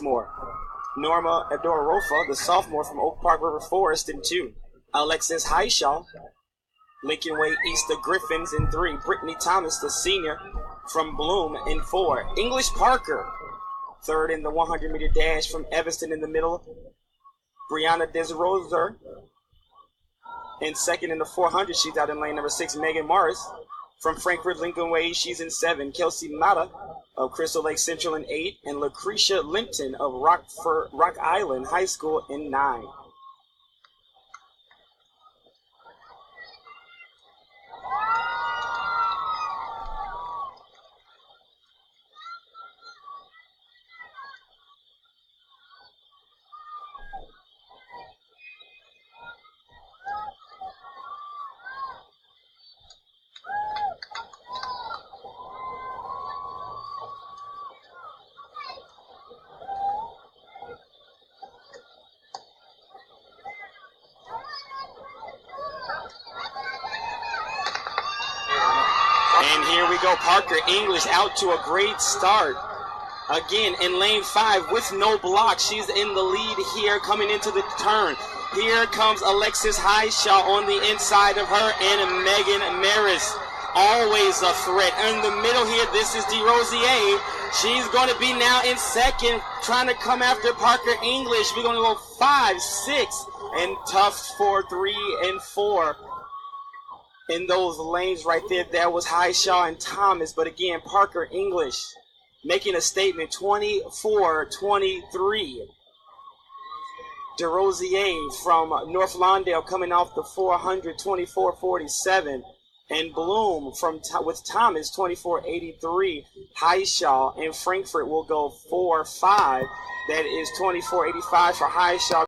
More. Norma Adorofa, the sophomore from Oak Park River Forest, in 2. Alexis Highshaw, Lincoln Way East, the Griffins, in 3. Brittany Thomas, the senior from Bloom, in 4. English Parker, third in the 100-meter dash from Evanston, in the middle. Brianna Desroser, in second in the 400. She's out in lane number 6. Megan Morris from Frankfort Lincoln Way, she's in 7. Kelsey Mata of Crystal Lake Central, in 8. And Lucretia Linton of Rock Island High School, in 9. And here we go, Parker English out to a great start. Again, in lane 5 with no block. She's in the lead here coming into the turn. Here comes Alexis Highshaw on the inside of her, and Megan Maris, always a threat. In the middle here, this is DeRosier. She's going to be now in second, trying to come after Parker English. We're going to go 5, 6, and tough for 3 and 4. In those lanes right there, that was Highshaw and Thomas. But again, Parker English making a statement, 24-23. DeRosier from North Lawndale coming off the 400, 24-47. And Bloom with Thomas, 24-83. Highshaw and Frankfort will go 4-5. That is 24-85 for Highshaw.